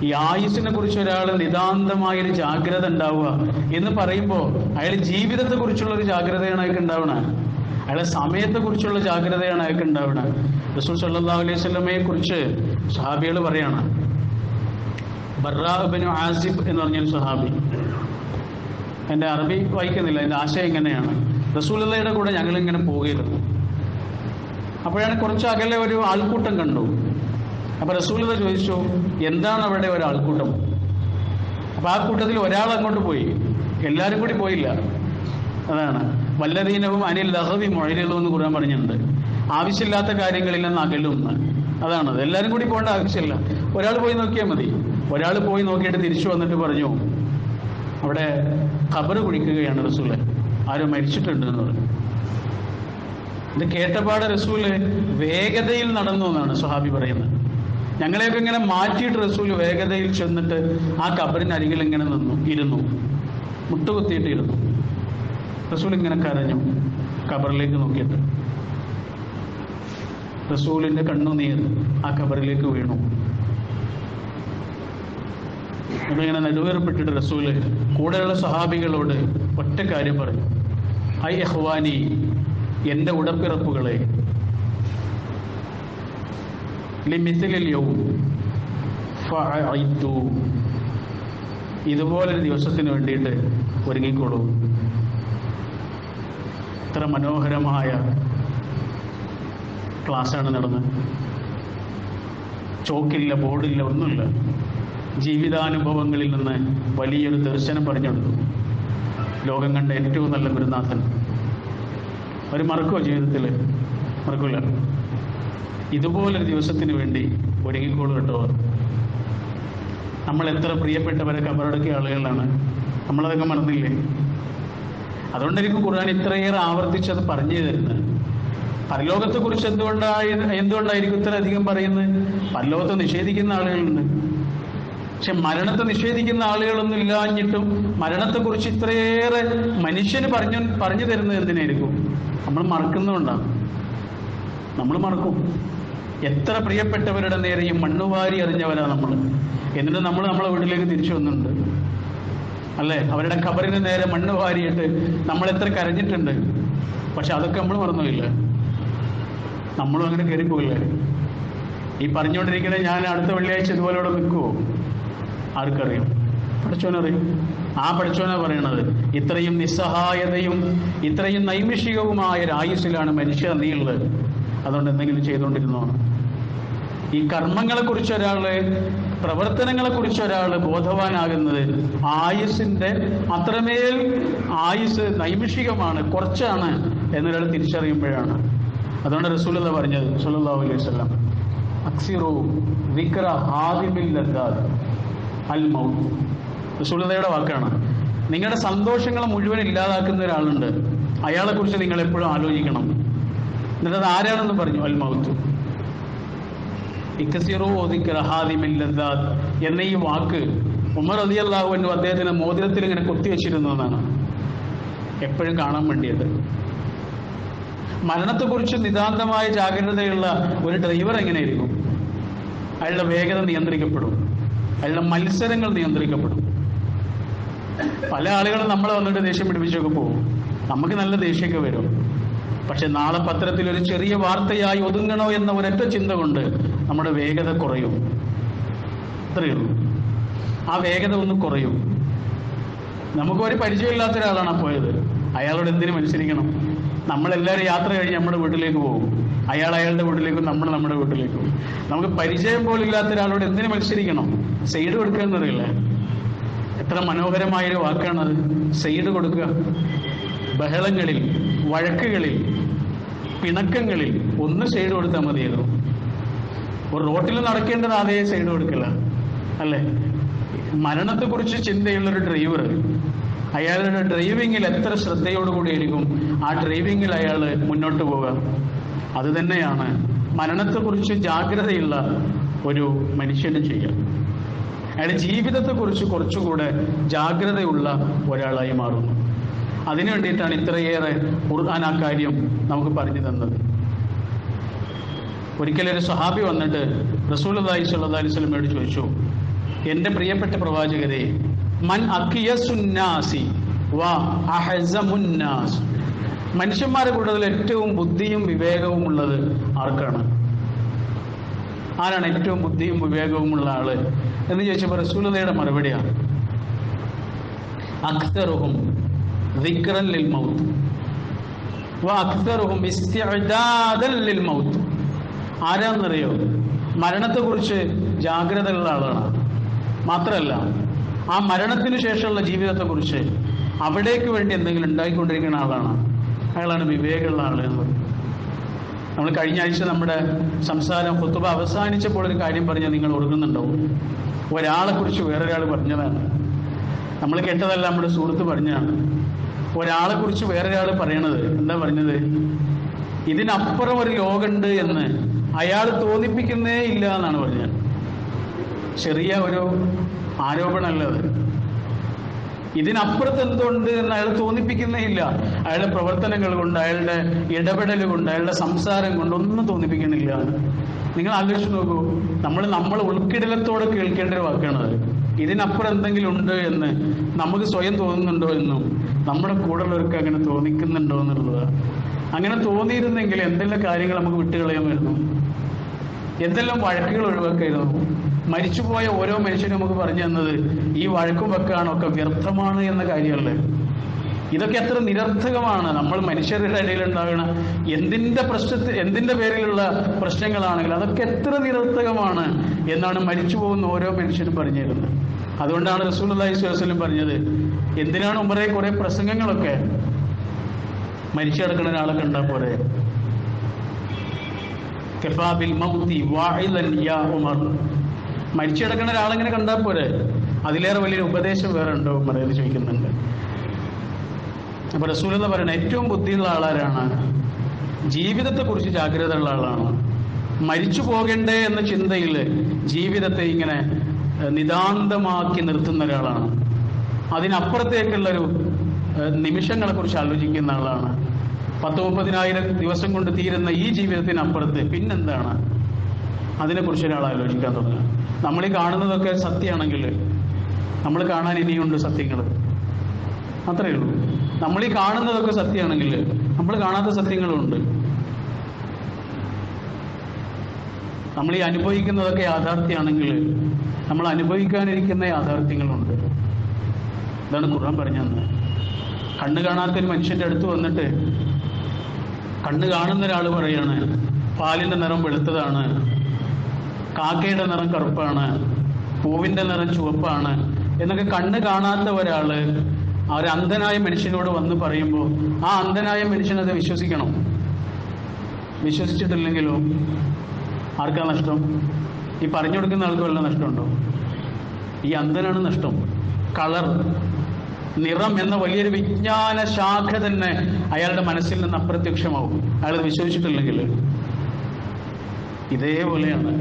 ഈ ആയുസ്സിനെ കുറിച്ച് ഒരാൾ നിതാന്തമായൊരു ജാഗ്രത ഉണ്ടാവുക എന്ന് പറയുമ്പോൾ അയാൾ ജീവിതത്തെ കുറിച്ചുള്ള ഒരു ജാഗ്രതയാണ് അയാൾക്ക് ഉണ്ടാവണേ. അയാളെ സമയത്തെ കുറിച്ചുള്ള ജാഗ്രതയാണ് അയാൾക്ക് ഉണ്ടാവണേ. റസൂൽ സല്ലല്ലാഹു അലൈഹി വസല്ലമയെ കുറിച്ച് സഹാബികൾ പറയാണ്. ബർറാ ഇബ്നു ആസിബ് എന്ന് പറഞ്ഞൊരു സഹാബി, എൻ്റെ അറബി വായിക്കുന്നില്ല, എൻ്റെ ആശയം എങ്ങനെയാണ്, റസൂലുള്ളാഹിയുടെ കൂടെ ഞങ്ങളിങ്ങനെ പോകരുന്നു. അപ്പോഴാണ് കുറച്ച് അകലെ ഒരു ആൾക്കൂട്ടം കണ്ടു. അപ്പൊ റസൂലുള്ളാഹി ചോദിച്ചു, എന്താണ് അവിടെ ഒരാൾക്കൂട്ടം? അപ്പൊ ആ കൂട്ടത്തിൽ ഒരാൾ അങ്ങോട്ട് പോയി, എല്ലാവരും കൂടി പോയില്ല. അതാണ് വല്ലദീനവും അനിൽ ലഹവി മുഅരിദൂൻ എന്ന് ഖുർആൻ പറഞ്ഞിട്ടുണ്ട്. ആവശ്യമില്ലാത്ത കാര്യങ്ങളിൽ നിന്ന് അകലുന്ന്. അതാണത്. എല്ലാവരും കൂടി പോകേണ്ട ആവശ്യമില്ല, ഒരാൾ പോയി നോക്കിയാൽ മതി. ഒരാൾ പോയി നോക്കിയിട്ട് തിരിച്ചു വന്നിട്ട് പറഞ്ഞു, അവിടെ ഖബർ കുഴിക്കുകയാണ് റസൂല്, ആരോ മരിച്ചിട്ടുണ്ട് എന്ന് പറഞ്ഞു. ഇത് കേട്ടപാട് റസൂല് വേഗതയിൽ നടന്നു എന്നാണ് സ്വഹാബി പറയുന്നത്. ഞങ്ങളെയൊക്കെ ഇങ്ങനെ മാറ്റിയിട്ട് റസൂല് വേഗതയിൽ ചെന്നിട്ട് ആ ഖബറിന് അരികിൽ ഇങ്ങനെ ഇരുന്നു, മുട്ടുകുത്തിയിട്ട് ഇരുന്നു. റസൂൽ ഇങ്ങനെ കരഞ്ഞു ഖബറിലേക്ക് നോക്കിയിട്ട്. റസൂലിന്റെ കണ്ണുനീർ ആ ഖബറിലേക്ക് വീണു. ഇങ്ങനെ നെടുവേർപ്പെട്ടിട്ട് റസൂല് കൂടെയുള്ള സഹാബികളോട് ഒറ്റ കാര്യം പറഞ്ഞു, ഐ ഇഖ്വാനി, എന്റെ ഉടപ്പിറപ്പുകളെ, ലിമിത്ലിൽ യൗം ഫഅഇദു, ഇതുപോലൊരു ദിവസത്തിന് വേണ്ടിയിട്ട് ഒരുങ്ങിക്കോളൂ. ഇത്ര മനോഹരമായ ക്ലാസ്സാണ് നടന്നത്. ചോക്കില്ല, ബോർഡില്ല, ഒന്നുമില്ല. ജീവിതാനുഭവങ്ങളിൽ നിന്ന് വലിയൊരു ദർശനം പറഞ്ഞെടുത്തു. ലോകം കണ്ട ഏറ്റവും നല്ല ഗുരുനാഥൻ. അവർ മറക്കുമോ ജീവിതത്തിൽ? മറക്കില്ല. ഇതുപോലൊരു ദിവസത്തിന് വേണ്ടി ഒരുങ്ങിക്കോളൂ കേട്ടോ. നമ്മൾ എത്ര പ്രിയപ്പെട്ടവരെ കബറടക്കിയ ആളുകളാണ്, നമ്മളതൊക്കെ മറന്നില്ലേ? അതുകൊണ്ടായിരിക്കും ഖുർആൻ ഇത്രയേറെ ആവർത്തിച്ചത് പറഞ്ഞു തരുന്നത്. പരലോകത്തെക്കുറിച്ച് എന്തുകൊണ്ടായിരിക്കും ഇത്ര അധികം പറയുന്നത്? പരലോകത്തെ നിഷേധിക്കുന്ന ആളുകളുണ്ട്, പക്ഷെ മരണത്തെ നിഷേധിക്കുന്ന ആളുകളൊന്നും ഇല്ലാഞ്ഞിട്ടും മരണത്തെക്കുറിച്ച് ഇത്രയേറെ മനുഷ്യന് പറഞ്ഞു തരുന്നത് എന്തിനായിരിക്കും? നമ്മൾ മറക്കുന്നതുകൊണ്ടാണ്. നമ്മൾ മറക്കും. എത്ര പ്രിയപ്പെട്ടവരുടെ നേരെയും മണ്ണുവാരി എറിഞ്ഞവരാണ് നമ്മൾ. എന്നിട്ട് നമ്മൾ നമ്മളെ വീട്ടിലേക്ക് തിരിച്ചു വന്നിട്ടുണ്ട്, അല്ലേ? അവരുടെ ഖബറിന് നേരെ മണ്ണ് വാരിയിട്ട് നമ്മൾ എത്ര കരഞ്ഞിട്ടുണ്ട്. പക്ഷെ അതൊക്കെ നമ്മൾ മറന്നുമില്ല. നമ്മളും അങ്ങനെ കയറിപ്പോയില്ലേ? ഈ പറഞ്ഞുകൊണ്ടിരിക്കുന്നത് ഞാൻ അടുത്ത വെള്ളിയാഴ്ച ഇതുപോലെ ഇവിടെ നിൽക്കുമോ? ആർക്കറിയാം? പഠിച്ചോനറിയും. ആ പഠിച്ചോനാ പറയണത്, ഇത്രയും നിസ്സഹായതയും ഇത്രയും നൈമിഷികവുമായ ഒരു ആയുസ്സിലാണ് മനുഷ്യ നീയുള്ളത്. അതുകൊണ്ട് എന്തെങ്കിലും ചെയ്തുകൊണ്ടിരുന്നതാണ്. ഈ കർമ്മങ്ങളെക്കുറിച്ച് ഒരാള്, പ്രവർത്തനങ്ങളെക്കുറിച്ച് ഒരാൾ ബോധവാനാകുന്നത് ആയുസ്സിന്റെ അത്രമേൽ ആയുസ് നൈമിഷികമാണ്, കുറച്ചാണ് എന്നൊരാൾ തിരിച്ചറിയുമ്പോഴാണ്. അതുകൊണ്ട് റസൂലുള്ളാഹി പറഞ്ഞത് സ്വല്ലല്ലാഹു അലൈഹി വസല്ലം, അക്സിറു ദിക്റ ഹാദിമിൽ ലദ്ദാത്ത് അൽ മൗത്ത്. റസൂലുള്ളാഹിയുടെ വാക്കാണ്. നിങ്ങളുടെ സന്തോഷങ്ങൾ മുഴുവൻ ഇല്ലാതാക്കുന്ന ഒരാളുണ്ട്, അയാളെ കുറിച്ച് നിങ്ങൾ എപ്പോഴും ആലോചിക്കണം. എന്നിട്ട് അത് ആരാണെന്ന് പറഞ്ഞു, അൽ മൗത്ത്. ഇക്സിറു ദിക്റ ഹാദിമിൽ ലദ്ദാത്ത് എന്ന ഈ വാക്ക് ഉമർ റളിയല്ലാഹു അൻഹു അദ്ദേഹത്തിന്റെ മോതിരത്തിൽ ഇങ്ങനെ കൊത്തിവെച്ചിരുന്നതാണ്, എപ്പോഴും കാണാൻ വേണ്ടിയത്. മരണത്തെക്കുറിച്ച് നിതാന്തമായ ജാഗ്രതയുള്ള ഒരു ഡ്രൈവർ എങ്ങനെയായിരിക്കും? അയാളുടെ വേഗത നിയന്ത്രിക്കപ്പെടും, അയാളുടെ മത്സരങ്ങൾ നിയന്ത്രിക്കപ്പെടും. പല ആളുകളും നമ്മളെ വന്നിട്ട് ദേഷ്യം പിടിപ്പിച്ചൊക്കെ പോകും, നമുക്ക് നല്ല ദേഷ്യമൊക്കെ വരും. പക്ഷെ നാളെ പത്രത്തിൽ ഒരു ചെറിയ വാർത്തയായി ഒതുങ്ങണോ എന്ന ഒരൊറ്റ ചിന്ത കൊണ്ട് നമ്മുടെ വേഗത കുറയും. അത്രയേ ഉള്ളൂ. ആ വേഗത ഒന്ന് കുറയും. നമുക്കൊരു പരിചയമില്ലാത്ത ഒരാളാണ് പോയത്, അയാളോട് എന്തിനു മത്സരിക്കണം? നമ്മളെല്ലാവരും യാത്ര കഴിഞ്ഞ് നമ്മുടെ വീട്ടിലേക്ക് പോകും, അയാൾ അയാളുടെ വീട്ടിലേക്കും നമ്മൾ നമ്മുടെ വീട്ടിലേക്കും. നമുക്ക് പരിചയം പോലും ഇല്ലാത്ത ഒരാളോട് എന്തിനു മത്സരിക്കണം? സൈഡ് കൊടുക്കുക എന്നറിയില്ലേ? എത്ര മനോഹരമായൊരു വാക്കാണത്, സൈഡ് കൊടുക്കുക. ബഹളങ്ങളിൽ, വഴക്കുകളിൽ, പിണക്കങ്ങളിൽ ഒന്ന് സൈഡ് കൊടുത്താൽ മതിയായിരുന്നു. ഒരു റോട്ടിൽ നടക്കേണ്ടത് അതേ സൈഡ് കൊടുക്കില്ല, അല്ലേ? മരണത്തെക്കുറിച്ച് ചിന്തയുള്ളൊരു ഡ്രൈവർ, അയാളുടെ ഡ്രൈവിങ്ങിൽ എത്ര ശ്രദ്ധയോടുകൂടിയായിരിക്കും ആ ഡ്രൈവിങ്ങിൽ അയാൾ മുന്നോട്ട് പോവുക. അത് തന്നെയാണ് മരണത്തെക്കുറിച്ച് ജാഗ്രതയുള്ള ഒരു മനുഷ്യന് ചെയ്യുക. അയാളുടെ ജീവിതത്തെക്കുറിച്ച് കുറച്ചുകൂടെ ജാഗ്രതയുള്ള ഒരാളായി മാറുന്നു. അതിനു വേണ്ടിയിട്ടാണ് ഇത്രയേറെ ഖുർആൻ ആ കാര്യം നമുക്ക് പറഞ്ഞു തന്നത്. ഒരിക്കലൊരു സ്വഹാബി വന്നിട്ട് റസൂലുള്ളാഹി സ്വല്ലല്ലാഹി അലൈഹി വസല്ലമയോട് ചോദിച്ചു, എൻ്റെ പ്രിയപ്പെട്ട പ്രവാചകരെ, മൻ അഖിയസുന്നാസി വ അഹ്സമുന്നാസ്, മനുഷ്യന്മാരുടെ കൂട്ടത്തിൽ ഏറ്റവും ബുദ്ധിയും വിവേകവും ഉള്ളത് ആർക്കാണ്? ആരാണ് ഏറ്റവും ബുദ്ധിയും വിവേകവുമുള്ള ആള് എന്ന് ചോദിച്ചപ്പോൾ റസൂലുള്ളാഹിയുടെ മറുപടിയാണ് അക്തറുഹും ദിക്റൻ ലിൽ മൗത്ത് വ അക്തറുഹും ഇസ്തിഅദാദൻ ലിൽ മൗത്ത്. ആരാന്നറിയോ? മരണത്തെക്കുറിച്ച് ജാഗ്രതയുള്ള ആളാണ്. മാത്രമല്ല, ആ മരണത്തിന് ശേഷമുള്ള ജീവിതത്തെക്കുറിച്ച് അവിടേക്ക് വേണ്ടി എന്തെങ്കിലും ഉണ്ടായിക്കൊണ്ടിരിക്കുന്ന ആളാണ്. അയാളാണ് വിവേകമുള്ള ആൾ എന്ന് പറയും. നമ്മൾ കഴിഞ്ഞ ആഴ്ച നമ്മുടെ സംസാരം ഖുതുബ അവസാനിച്ചപ്പോൾ ഒരു കാര്യം പറഞ്ഞാൽ നിങ്ങൾ ഓർക്കുന്നുണ്ടാവും. ഒരാളെ കുറിച്ച് വേറൊരാൾ പറഞ്ഞതാണ്. നമ്മൾ കേട്ടതല്ല, നമ്മുടെ സുഹൃത്ത് പറഞ്ഞതാണ്. ഒരാളെ കുറിച്ച് വേറൊരാൾ പറയണത് എന്താ പറഞ്ഞത്? ഇതിനപ്പുറം ഒരു ലോകമുണ്ട് എന്ന് അയാൾ തോന്നിപ്പിക്കുന്നേ ഇല്ല എന്നാണ് പറഞ്ഞത്. ചെറിയ ഒരു ആരോപണമല്ല അത്. ഇതിനപ്പുറത്ത് എന്തുണ്ട് എന്ന് അയാൾ തോന്നിപ്പിക്കുന്നേ ഇല്ല. അയാളുടെ പ്രവർത്തനങ്ങൾ കൊണ്ട്, അയാളുടെ ഇടപെടൽ കൊണ്ട്, അയാളുടെ സംസാരം കൊണ്ട് ഒന്നും തോന്നിപ്പിക്കണില്ല. നിങ്ങൾ ആലോചിച്ച് നോക്കൂ, നമ്മൾ ഉൾക്കിടലത്തോടെ കേൾക്കേണ്ട ഒരു വാക്കാണത്. ഇതിനപ്പുറം എന്തെങ്കിലും ഉണ്ട് എന്ന് നമുക്ക് സ്വയം തോന്നുന്നുണ്ടോ എന്നും നമ്മുടെ കൂടെയുള്ളവർക്ക് അങ്ങനെ തോന്നിക്കുന്നുണ്ടോ എന്നുള്ളത്. അങ്ങനെ തോന്നിയിരുന്നെങ്കിൽ എന്തെല്ലാം കാര്യങ്ങൾ നമുക്ക് വിട്ടുകളയാമായിരുന്നു, എന്തെല്ലാം വഴക്കുകൾ ഒഴിവാക്കായിരുന്നു. മരിച്ചുപോയ ഓരോ മനുഷ്യനും നമുക്ക് പറഞ്ഞു തന്നത് ഈ വഴക്കും വെക്കാണൊക്കെ വ്യർത്ഥമാണ് എന്ന കാര്യമല്ലേ. ഇതൊക്കെ എത്ര നിരർത്ഥകമാണ്. നമ്മൾ മനുഷ്യരുടെ ഇടയിൽ ഉണ്ടാകുന്ന എന്തിന്റെ പേരിലുള്ള പ്രശ്നങ്ങളാണെങ്കിൽ അതൊക്കെ എത്ര നിരർത്ഥകമാണ് എന്നാണ് മരിച്ചു പോകുന്ന ഓരോ മനുഷ്യനും പറഞ്ഞു തരുന്നത്. അതുകൊണ്ടാണ് റസൂലുള്ളാഹി സ്വല്ലല്ലാഹു അലൈഹി വസല്ലം പറഞ്ഞത്, എന്തിനാണ് ഉമറേ കുറെ പ്രസംഗങ്ങളൊക്കെ? മരിച്ചു കിടക്കുന്ന ഒരാളെ കണ്ടാൽ പോരെ. കഫാ ബിൽ മൗതി വാഇദൻ യാ ഉമർ, മരിച്ചു കിടക്കുന്ന ഒരാളെങ്ങനെ കണ്ടാൽ പോരെ, അതിലേറെ വലിയൊരു ഉപദേശം വേറെ ഉണ്ടോ ഉമർ എന്ന് ചോദിക്കുന്നുണ്ട്. അപ്പൊ റസൂലുള്ളാഹി പറയണ ഏറ്റവും ബുദ്ധിയുള്ള ആളാരാണ്? ജീവിതത്തെക്കുറിച്ച് ജാഗ്രത ഉള്ള ആളാണ്. മരിച്ചു പോകണ്ടേ എന്ന ചിന്തയിൽ ജീവിതത്തെ ഇങ്ങനെ നിതാന്തമാക്കി നിർത്തുന്ന ഒരാളാണ്. അതിനപ്പുറത്തേക്കുള്ളൊരു നിമിഷങ്ങളെ കുറിച്ച് ആലോചിക്കുന്ന ആളാണ്. 10-30,000 ദിവസം കൊണ്ട് തീരുന്ന ഈ ജീവിതത്തിനപ്പുറത്ത് പിന്നെന്താണ്, അതിനെക്കുറിച്ച് ഒരാൾ ആലോചിക്കാൻ തുടങ്ങുക. നമ്മളീ കാണുന്നതൊക്കെ സത്യമാണെങ്കിൽ നമ്മൾ കാണാൻ ഇനിയുണ്ട് സത്യങ്ങൾ, അത്രയേ ഉള്ളൂ. നമ്മളീ കാണുന്നതൊക്കെ സത്യമാണെങ്കിൽ നമ്മൾ കാണാത്ത സത്യങ്ങളുമുണ്ട്. നമ്മൾ ഈ അനുഭവിക്കുന്നതൊക്കെ യാഥാർത്ഥ്യമാണെങ്കിൽ നമ്മൾ അനുഭവിക്കാനിരിക്കുന്ന യാഥാർത്ഥ്യങ്ങളുണ്ട്. ഇതാണ് ഖുർആൻ പറഞ്ഞു തന്നത്. കണ്ണ് കാണാത്തൊരു മനുഷ്യന്റെ അടുത്ത് വന്നിട്ട് കണ്ണ് കാണുന്ന ഒരാൾ പറയാണ് പാലിന്റെ നിറം വെളുത്തതാണ്, കാക്കയുടെ നിറം കറുപ്പാണ്, പൂവിന്റെ നിറം ചുവപ്പാണ് എന്നൊക്കെ കണ്ണ് കാണാത്ത ഒരാള് ഒരു അന്ധനായ മനുഷ്യനോട് വന്ന് പറയുമ്പോൾ ആ അന്ധനായ മനുഷ്യനത് വിശ്വസിക്കണം. വിശ്വസിച്ചിട്ടില്ലെങ്കിലോ ആർക്കാ നഷ്ടം? ഈ പറഞ്ഞു കൊടുക്കുന്ന ആൾക്ക് വല്ല നഷ്ടമുണ്ടോ? ഈ അന്ധനാണ് നഷ്ടം. കളർ, നിറം എന്ന വലിയൊരു വിജ്ഞാന ശാഖ തന്നെ അയാളുടെ മനസ്സിൽ നിന്ന് അപ്രത്യക്ഷമാവും അയാൾ വിശ്വസിച്ചിട്ടില്ലെങ്കിൽ. ഇതേപോലെയാണ്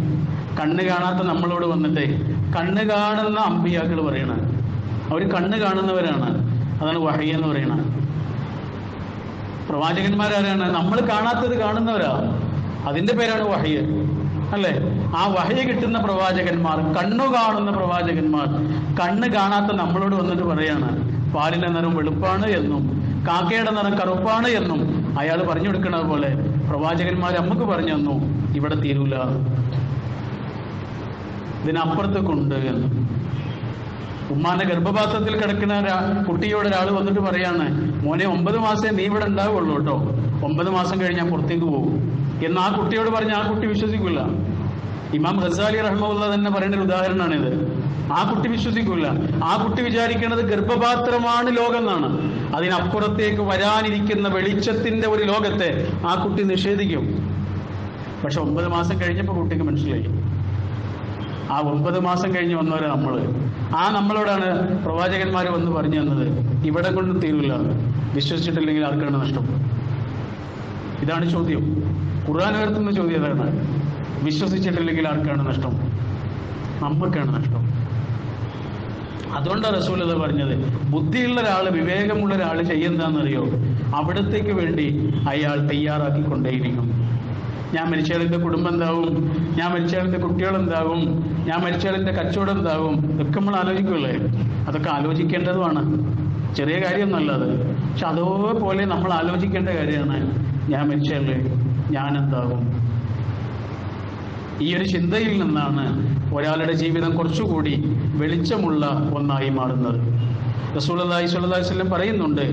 കണ്ണ് കാണാത്ത നമ്മളോട് വന്നിട്ട് കണ്ണ് കാണുന്ന അമ്പിയാക്കൾ പറയണ, അവർ കണ്ണ് കാണുന്നവരാണ്. അതാണ് വഹി എന്ന് പറയണത്. പ്രവാചകന്മാരാരാണ്? നമ്മൾ കാണാത്തത് കാണുന്നവരാ, അതിന്റെ പേരാണ് വഹി അല്ലേ. ആ വഹി കിട്ടുന്ന പ്രവാചകന്മാർ, കണ്ണു കാണുന്ന പ്രവാചകന്മാർ കണ്ണ് കാണാത്ത നമ്മളോട് വന്നിട്ട് പറയാണ് പാലിന്റെ നിറം വെളുപ്പാണ് എന്നും കാക്കയുടെ നിറം കറുപ്പാണ് എന്നും അയാൾ പറഞ്ഞു കൊടുക്കുന്നത് പോലെ പ്രവാചകന്മാർ നമുക്ക് പറഞ്ഞു തന്നു ഇവിടെ തീരൂല, ഇതിനപ്പുറത്തേക്കുണ്ട് എന്ന്. ഉമ്മാന്റെ ഗർഭപാത്രത്തിൽ കിടക്കുന്ന കുട്ടിയോട് ഒരാൾ വന്നിട്ട് പറയാണ് മോനെ 9 മാസേ നീ ഇവിടെ ഉണ്ടാവുള്ളൂ കേട്ടോ, 9 മാസം കഴിഞ്ഞ് ഞാൻ പുറത്തേക്ക് പോകും എന്ന് ആ കുട്ടിയോട് പറഞ്ഞ ആ കുട്ടി വിശ്വസിക്കില്ല. ഇമാം ഗസാലി റഹ്മത്തുള്ളാഹി തന്നെ പറയുന്ന ഒരു ഉദാഹരണമാണിത്. ആ കുട്ടി വിശ്വസിക്കില്ല. ആ കുട്ടി വിചാരിക്കുന്നത് ഗർഭപാത്രമാണ് ലോകം എന്നാണ്. അതിനപ്പുറത്തേക്ക് വരാനിരിക്കുന്ന വെളിച്ചത്തിന്റെ ഒരു ലോകത്തെ ആ കുട്ടി നിഷേധിക്കും. പക്ഷെ 9 മാസം കഴിഞ്ഞപ്പോൾ കുട്ടിക്ക് മനസ്സിലായി. ആ 9 മാസം കഴിഞ്ഞ് വന്നവരെ നമ്മളോടാണ് പ്രവാചകന്മാർ വന്ന് പറഞ്ഞു തന്നത് ഇവിടെ കൊണ്ട് തീരില്ല, വിശ്വസിച്ചിട്ടില്ലെങ്കിൽ ആർക്കാണ് നഷ്ടം? ഇതാണ് ചോദ്യം. ഖുർആൻ ഉയർത്തുന്ന ചോദ്യം അതാണ്. വിശ്വസിച്ചിട്ടില്ലെങ്കിൽ ആർക്കാണ് നഷ്ടം? നമുക്കാണ് നഷ്ടം. അതുകൊണ്ടാണ് റസൂലുള്ളാഹി പറഞ്ഞത് ബുദ്ധിയുള്ള ഒരാൾ, വിവേകമുള്ള ഒരാൾ ചെയ്യുന്നതാണെന്നറിയോ, അവിടത്തേക്ക് വേണ്ടി അയാൾ തയ്യാറാക്കിക്കൊണ്ടേയിരിക്കും. ഞാൻ മരിച്ചാൽ എൻ്റെ കുടുംബം എന്താവും, ഞാൻ മരിച്ചാൽ എൻ്റെ കുട്ടികളെന്താവും, ഞാൻ മരിച്ചാൽ എൻ്റെ കച്ചവടം എന്താവും, ഇതൊക്കെ നമ്മൾ ആലോചിക്കുമല്ലേ? അതൊക്കെ ആലോചിക്കേണ്ടതുമാണ്, ചെറിയ കാര്യമൊന്നുമല്ല അത്. പക്ഷെ അതേപോലെ നമ്മൾ ആലോചിക്കേണ്ട കാര്യമാണ്, ഞാൻ മരിച്ചാൽ ഞാനെന്താവും. ഈ ഒരു ചിന്തയിൽ നിന്നാണ് ഒരാളുടെ ജീവിതം കുറച്ചുകൂടി വെളിച്ചമുള്ള ഒന്നായി മാറുന്നത്. റസൂലുള്ളാഹി സ്വല്ലല്ലാഹു അലൈഹി വസല്ലം പറയുന്നുണ്ട്,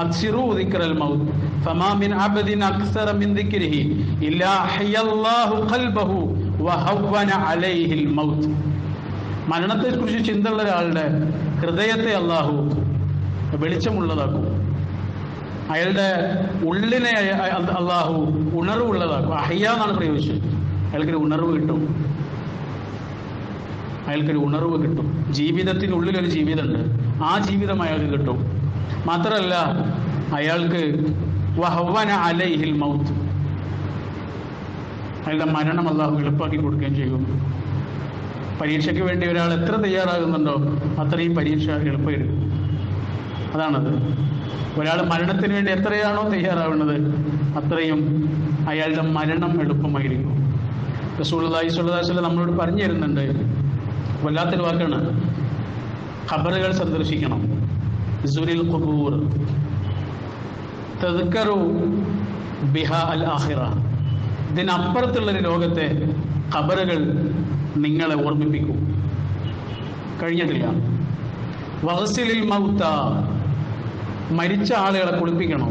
അക്സിറു ദിക്റൽ മൗത്ത് ഫമാ മിൻ അബ്ദിൻ അക്സറ മിൻ ദിക്രിഹി ഇല്ലാ ഹയ്യല്ലാഹു ഖൽബഹു വഹവ്വന അലൈഹിൽ മൗത്ത്. മരണത്തെക്കുറിച്ച് ചിന്തയുള്ള ഒരാളുടെ ഹൃദയത്തെ അല്ലാഹു വെളിച്ചമുള്ളതാക്കും, അയാളുടെ ഉള്ളിനെ അല്ലാഹു ഉണർവുള്ളതാക്കും. അഹ്യ എന്നാണ് പ്രയോഗിച്ചത്. അയാൾക്കൊരു ഉണർവ് കിട്ടും, അയാൾക്കൊരു ഉണർവ് കിട്ടും. ജീവിതത്തിനുള്ളിലൊരു ജീവിതമുണ്ട്, ആ ജീവിതം അയാൾക്ക് കിട്ടും. മാത്രമല്ല അയാൾക്ക് വഹവ്വന അലൈഹിൽ മൗത്ത്, അയാളുടെ മരണം അല്ലാഹു എളുപ്പമാക്കി കൊടുക്കുകയും ചെയ്യും. പരീക്ഷയ്ക്ക് വേണ്ടി ഒരാൾ എത്ര തയ്യാറാകുന്നുണ്ടോ അത്രയും പരീക്ഷ എളുപ്പമെടുക്കും. അതാണത്. ഒരാൾ മരണത്തിന് വേണ്ടി എത്രയാണോ തയ്യാറാവുന്നത് അത്രയും അയാളുടെ മരണം എളുപ്പമായിരിക്കും. റസൂലുള്ളാഹി സ്വല്ലല്ലാഹു അലൈഹി വസല്ലം നമ്മളോട് പറഞ്ഞു തരുന്നുണ്ട്, വല്ലാത്തൊരു വാക്കാണ്, ഖബറുകൾ സന്ദർശിക്കണം. സുരിൽ ഖുബൂർ തദ്കറു ബിഹാ അൽ ആഖിറ. ഇതിനപ്പുറത്തുള്ളൊരു ലോകത്തെ ഖബറുകൾ നിങ്ങളെ ഓർമ്മിപ്പിക്കും. കഴിഞ്ഞിട്ടില്ല. വഗ്സിലിൽ മൗത, മരിച്ച ആളുകളെ കുളിപ്പിക്കണം,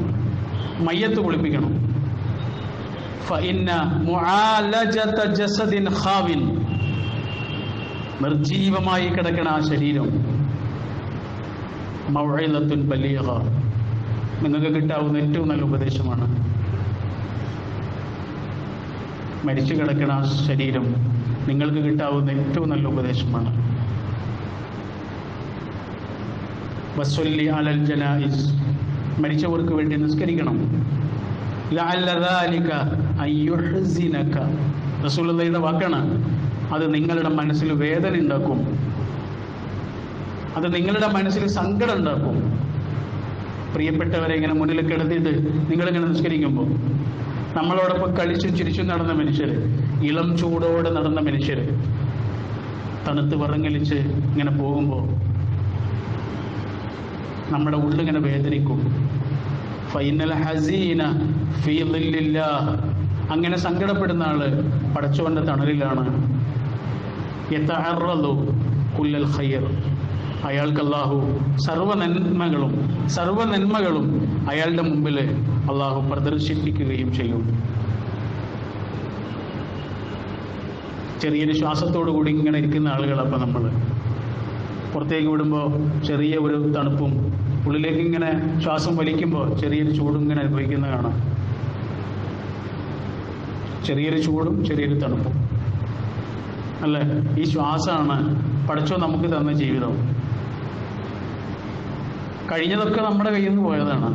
മയ്യത്ത് കുളിപ്പിക്കണം. ഫഇന്ന മുആലജത ജസദിൻ ഖാവിൻ, നിർജീവമായി കിടക്കണ ആ ശരീരം, മൗഇദത്തുൻ ബലീഗ, നിങ്ങൾക്ക് കിട്ടാവുന്ന ഏറ്റവും നല്ല ഉപദേശമാണ്. മരിച്ചു കിടക്കണ ആ ശരീരം നിങ്ങൾക്ക് കിട്ടാവുന്ന ഏറ്റവും നല്ല ഉപദേശമാണ്. വസ്വല്ലി അലൽ ജനായിസ്, മരിച്ചവർക്ക് വേണ്ടി നിസ്കരിക്കണം. ലഅല്ല ദാലിക അയ്യുഹ്സിനക, റസൂലുള്ളാഹിയുടെ വാക്കാണ്. അത് നിങ്ങളുടെ മനസ്സിൽ വേദന ഉണ്ടാക്കും, അത് നിങ്ങളുടെ മനസ്സിൽ സങ്കടം ഉണ്ടാക്കും. പ്രിയപ്പെട്ടവരെ ഇങ്ങനെ മുന്നിൽ കിടത്തിയിട്ട് നിങ്ങളിങ്ങനെ നിസ്കരിക്കുമ്പോൾ, നമ്മളോടൊപ്പം കളിച്ചും ചിരിച്ചും നടന്ന മനുഷ്യർ, ഇളം ചൂടോടെ നടന്ന മനുഷ്യർ തണുത്ത് വിറങ്ങലിച്ച് ഇങ്ങനെ പോകുമ്പോൾ നമ്മുടെ ഉള്ളിങ്ങനെ വേദനിക്കും. ഫൈനൽ ഹസീന ഫീ ദില്ലില്ലാഹ്, അങ്ങനെ സങ്കടപ്പെടുന്ന ആള് പടച്ചവന്റെ തണലിലാണ്. യതഅറദു കുല്ലൽ ഖൈർ, അയാൾക്ക് അല്ലാഹു സർവ നന്മകളും അയാളുടെ മുമ്പിൽ അല്ലാഹു പ്രദർശിപ്പിക്കുകയും ചെയ്യും. ചെറിയൊരു ശ്വാസത്തോടു കൂടി ഇങ്ങനെ ഇരിക്കുന്ന ആളുകൾ, അപ്പം നമ്മൾ പുറത്തേക്ക് വിടുമ്പോൾ ചെറിയ ഒരു തണുപ്പും, ഉള്ളിലേക്ക് ഇങ്ങനെ ശ്വാസം വലിക്കുമ്പോൾ ചെറിയൊരു ചൂടും ഇങ്ങനെ അനുഭവിക്കുന്ന കാണാം. ചെറിയൊരു ചൂടും ചെറിയൊരു തണുപ്പും അല്ലേ? ഈ ശ്വാസമാണ് പടച്ചോൻ നമുക്ക് തന്ന ജീവിതം. കഴിഞ്ഞതൊക്കെ നമ്മുടെ കയ്യിൽ നിന്ന് പോയതാണ്.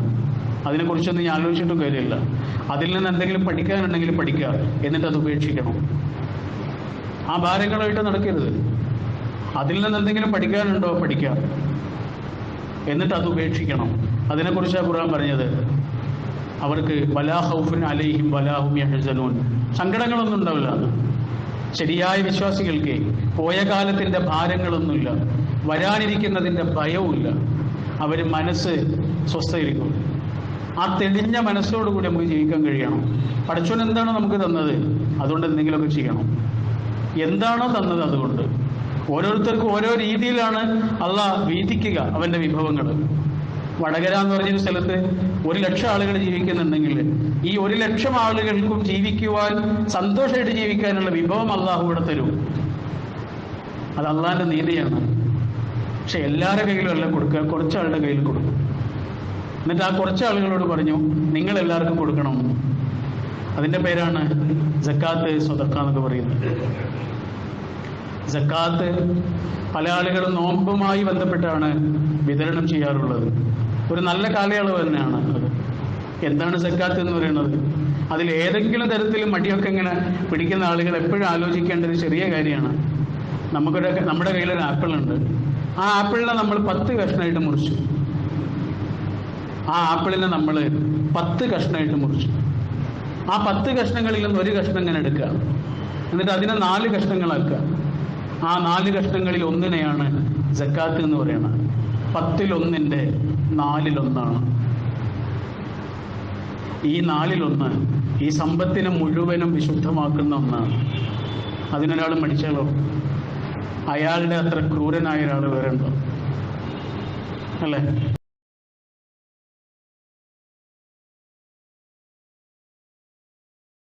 അതിനെക്കുറിച്ചൊന്നും ഞാൻ ആലോചിച്ചിട്ടും കാര്യമില്ല. അതിൽ നിന്ന് എന്തെങ്കിലും പഠിക്കാനുണ്ടെങ്കിൽ പഠിക്കുക, എന്നിട്ട് അത് ഉപേക്ഷിക്കണം. ആ ഭാരങ്ങളായിട്ട് നടക്കരുത്. അതിൽ നിന്ന് എന്തെങ്കിലും പഠിക്കാനുണ്ടോ പഠിക്കുക, എന്നിട്ട് അത് ഉപേക്ഷിക്കണം. അതിനെക്കുറിച്ചാണ് ഖുർആൻ പറഞ്ഞത്, അവർക്ക് വലാ ഖൗഫുൻ അലൈഹിം വലാ ഹും യഹ്സനൂൻ, സങ്കടങ്ങളൊന്നും ഉണ്ടാവില്ല. ശരിയായ വിശ്വാസികൾക്ക് പോയ കാലത്തിന്റെ ഭാരങ്ങളൊന്നുമില്ല, വരാനിരിക്കുന്നതിന്റെ ഭയവുമില്ല. അവർ മനസ്സ് സ്വസ്ഥയിരിക്കും. ആ തെളിഞ്ഞ മനസ്സോടുകൂടി നമുക്ക് ജീവിക്കാൻ കഴിയണം. പടച്ചോൻ എന്താണോ നമുക്ക് തന്നത് അതുകൊണ്ട് എന്തെങ്കിലുമൊക്കെ ചെയ്യണം. എന്താണോ തന്നത് അതുകൊണ്ട്. ഓരോരുത്തർക്കും ഓരോ രീതിയിലാണ് അള്ളാഹ് വീതിക്കുക അവന്റെ വിഭവങ്ങൾ. വടകര എന്ന് പറഞ്ഞൊരു സ്ഥലത്ത് 1,00,000 ആളുകൾ ജീവിക്കുന്നുണ്ടെങ്കിൽ ഈ 1,00,000 ആളുകൾക്കും ജീവിക്കുവാൻ, സന്തോഷമായിട്ട് ജീവിക്കാനുള്ള വിഭവം അള്ളാഹു ഇവിടെ തരും. അത് അള്ളാഹിന്റെ നീതിയാണ്. പക്ഷെ എല്ലാവരുടെ കയ്യിലും അല്ല കൊടുക്കുക, കുറച്ചാളുടെ കയ്യിൽ കൊടുക്കും. എന്നിട്ട് ആ കുറച്ചാളുകളോട് പറഞ്ഞു, നിങ്ങൾ എല്ലാവർക്കും കൊടുക്കണം. അതിന്റെ പേരാണ് സക്കാത്ത്, സ്വതക്ക എന്നൊക്കെ പറയുന്നത്. സക്കാത്ത് പല ആളുകളും നോമ്പുമായി ബന്ധപ്പെട്ടാണ് വിതരണം ചെയ്യാറുള്ളത്. ഒരു നല്ല കാലയളവ് തന്നെയാണ് അത്. എന്താണ് സക്കാത്ത് എന്ന് പറയുന്നത്? അതിൽ ഏതെങ്കിലും തരത്തിൽ മടിയൊക്കെ ഇങ്ങനെ പിടിക്കുന്ന ആളുകൾ എപ്പോഴും ആലോചിക്കേണ്ട ഒരു ചെറിയ കാര്യമാണ്. നമ്മുടെ കയ്യിലൊരു ആപ്പിൾ ഉണ്ട്. ആ ആപ്പിളിനെ നമ്മൾ 10 കഷ്ണമായിട്ട് മുറിച്ചു. ആ ആപ്പിളിനെ നമ്മൾ 10 കഷ്ണമായിട്ട് മുറിച്ചു. ആ 10 കഷ്ണങ്ങളിൽ നിന്ന് ഒരു കഷ്ണം ഇങ്ങനെ എടുക്കുക, എന്നിട്ട് അതിനെ 4 കഷ്ണങ്ങളാക്കുക. ആ 4 കഷ്ണങ്ങളിൽ ഒന്നിനെയാണ് സക്കാത്ത് എന്ന് പറയുന്നത്. 10-1 4-1 ഈ 4-1 ഈ സമ്പത്തിനെ മുഴുവനും വിശുദ്ധമാക്കുന്ന ഒന്നാണ്. അതിനൊരാൾ മടിച്ചാലോ? അയാളുടെ അത്ര ക്രൂരനായ ഒരാൾ വേറെ ഉണ്ടോ? അല്ലേ?